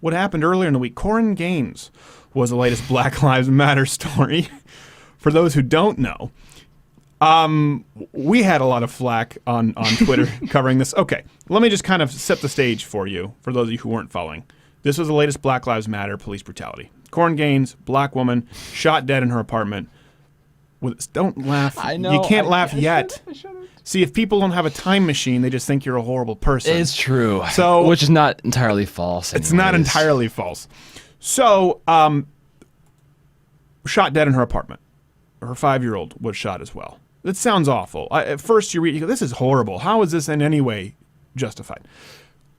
what happened earlier in the week. Corin Gaines was the latest Black Lives Matter story. For those who don't know, we had a lot of flack on Twitter covering this. Okay, let me just kind of set the stage for you, for those of you who weren't following. This was the latest Black Lives Matter police brutality. Corin Gaines, black woman, shot dead in her apartment. Don't laugh. I know. You can't laugh yet. I shouldn't. See, if people don't have a time machine, they just think you're a horrible person. It's true. So, which is not entirely false. It's not entirely false. So, shot dead in her apartment. Her 5-year-old was shot as well. It sounds awful. At first, you go, this is horrible. How is this in any way justified?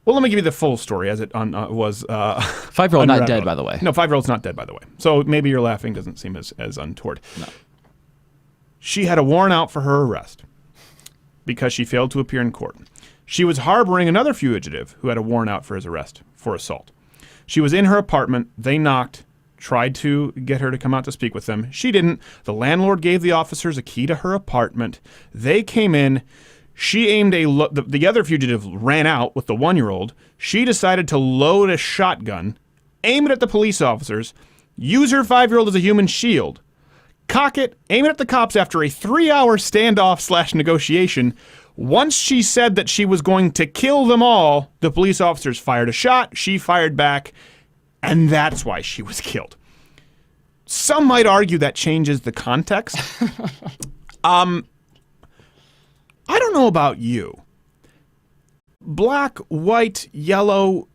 Well, let me give you the full story as it was. 5-year-old not dead, by the way. No, 5-year-old's not dead, by the way. So maybe your laughing doesn't seem as untoward. No. She had a warrant out for her arrest because she failed to appear in court. She was harboring another fugitive who had a warrant out for his arrest for assault. She was in her apartment. They knocked, tried to get her to come out to speak with them. She didn't. The landlord gave the officers a key to her apartment. They came in. She aimed the other fugitive ran out with the 1-year-old. She decided to load a shotgun, aim it at the police officers, use her 5-year-old as a human shield, cock it, aim it at the cops after a 3-hour standoff / negotiation. Once she said that she was going to kill them all, the police officers fired a shot. She fired back, and that's why she was killed. Some might argue that changes the context. I don't know about you. Black, white, yellow,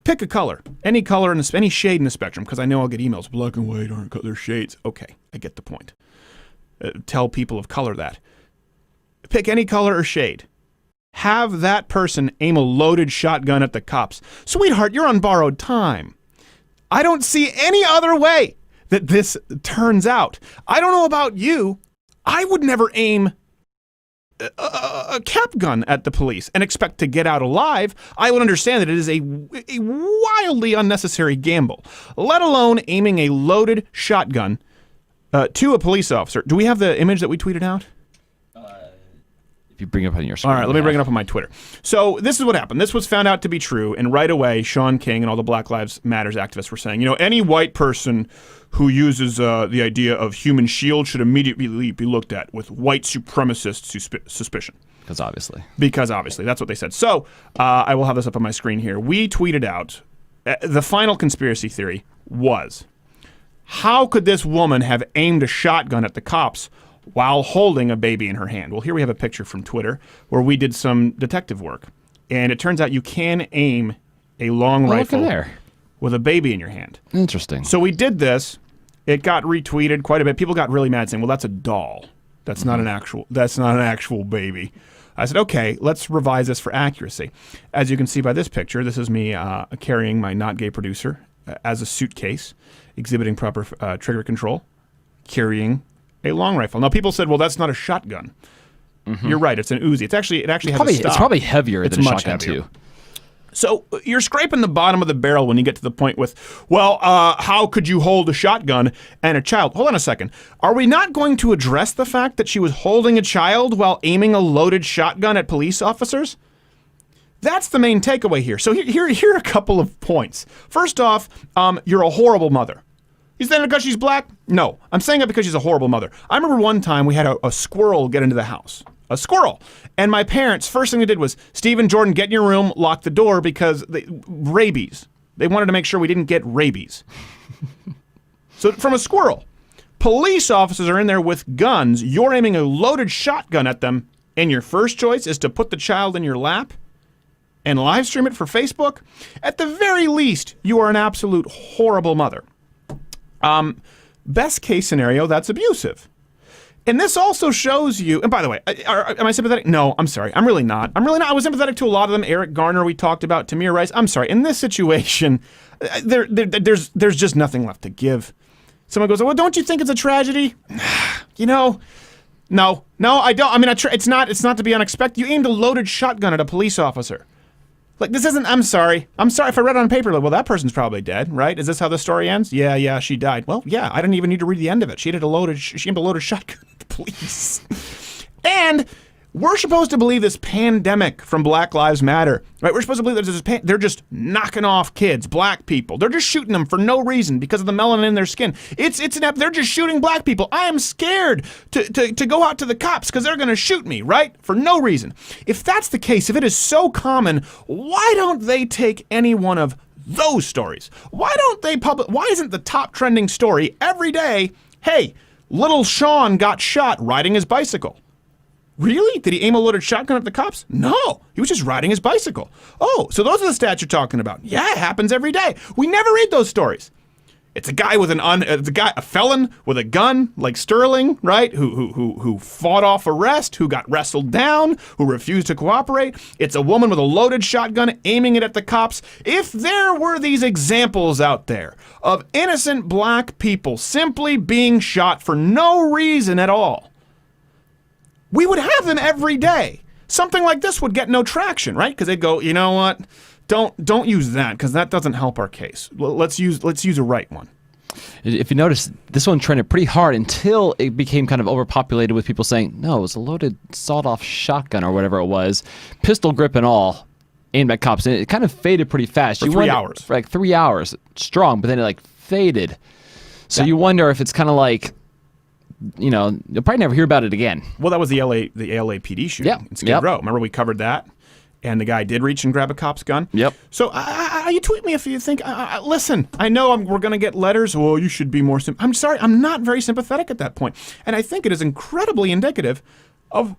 pick a color. Any color, any shade in the spectrum, because I know I'll get emails. Black and white aren't color shades. Okay, I get the point. Tell people of color that. Pick any color or shade. Have that person aim a loaded shotgun at the cops. Sweetheart, you're on borrowed time. I don't see any other way that this turns out. I don't know about you. I would never aim a cap gun at the police and expect to get out alive. I would understand that it is a wildly unnecessary gamble, let alone aiming a loaded shotgun to a police officer. Do we have the image that we tweeted out? If you bring it up on your screen. All right, let me bring it up on my Twitter. So this is what happened. This was found out to be true, and right away, Sean King and all the Black Lives Matters activists were saying, any white person who uses the idea of human shield should immediately be looked at with white supremacist suspicion. Because obviously. That's what they said. So I will have this up on my screen here. We tweeted out, the final conspiracy theory was, how could this woman have aimed a shotgun at the cops while holding a baby in her hand? Well, here we have a picture from Twitter where we did some detective work. And it turns out you can aim a long rifle with a baby in your hand. Interesting. So we did this. It got retweeted quite a bit. People got really mad saying, well, that's a doll. That's not an actual baby. I said, okay, let's revise this for accuracy. As you can see by this picture, this is me carrying my not gay producer as a suitcase, exhibiting proper trigger control, carrying a long rifle. Now, people said, well, that's not a shotgun. Mm-hmm. You're right. It's an Uzi. It actually has a stock. It's probably heavier than a shotgun, too. So you're scraping the bottom of the barrel when you get to the point with, well, how could you hold a shotgun and a child? Hold on a second. Are we not going to address the fact that she was holding a child while aiming a loaded shotgun at police officers? That's the main takeaway here. So here are a couple of points. First off, you're a horrible mother. You saying it because she's black? No, I'm saying it because she's a horrible mother. I remember one time we had a squirrel get into the house. A squirrel. And my parents, first thing they did was, Stephen, Jordan, get in your room, lock the door because rabies. They wanted to make sure we didn't get rabies. So from a squirrel. Police officers are in there with guns. You're aiming a loaded shotgun at them. And your first choice is to put the child in your lap and live stream it for Facebook. At the very least, you are an absolute horrible mother. Best case scenario, that's abusive. And this also shows you, and by the way, am I sympathetic? No, I'm sorry. I'm really not. I was sympathetic to a lot of them. Eric Garner, we talked about, Tamir Rice. I'm sorry. In this situation, there's just nothing left to give. Someone goes, well, don't you think it's a tragedy? No, I don't. I mean, it's not to be unexpected. You aimed a loaded shotgun at a police officer. Like, this isn't, I'm sorry if I read it on paper, like, well, that person's probably dead, right? Is this how the story ends? Yeah, she died. Well, yeah, I didn't even need to read the end of it. She aimed a loaded shotgun at the police. And We're supposed to believe this pandemic from Black Lives Matter, right? We're supposed to believe that they're just knocking off kids, black people. They're just shooting them for no reason because of the melanin in their skin. They're just shooting black people. I am scared to go out to the cops because they're going to shoot me, right? For no reason. If that's the case, if it is so common, why don't they take any one of those stories? Why isn't the top trending story every day, hey, little Sean got shot riding his bicycle? Really? Did he aim a loaded shotgun at the cops? No, he was just riding his bicycle. Oh, so those are the stats you're talking about. Yeah, it happens every day. We never read those stories. It's a guy a felon with a gun like Sterling, right? Who fought off arrest, who got wrestled down, who refused to cooperate. It's a woman with a loaded shotgun aiming it at the cops. If there were these examples out there of innocent black people simply being shot for no reason at all, we would have them every day. Something like this would get no traction, right? Because they'd go, you know what? Don't use that because that doesn't help our case. Let's use a right one. If you notice, this one trended pretty hard until it became kind of overpopulated with people saying, no, it was a loaded sawed-off shotgun or whatever it was, pistol grip and all, aimed at cops. And it kind of faded pretty fast. For 3 hours. For like 3 hours, strong, but then it faded. So you wonder if it's kind of like, you'll probably never hear about it again. Well, that was the LAPD shooting in Skid Row. Remember we covered that? And the guy did reach and grab a cop's gun? Yep. So you tweet me if you think, listen, I know we're going to get letters, well, you should be more I'm sorry, I'm not very sympathetic at that point. And I think it is incredibly indicative of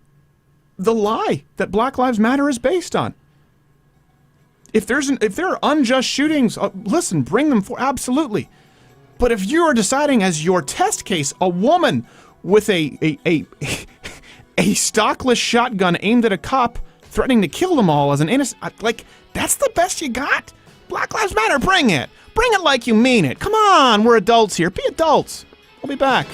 the lie that Black Lives Matter is based on. If there are unjust shootings, listen, bring them forward, absolutely. But if you are deciding as your test case, a woman with a stockless shotgun aimed at a cop, threatening to kill them all as an innocent, that's the best you got? Black Lives Matter, bring it. Bring it like you mean it. Come on, we're adults here. Be adults. We'll be back.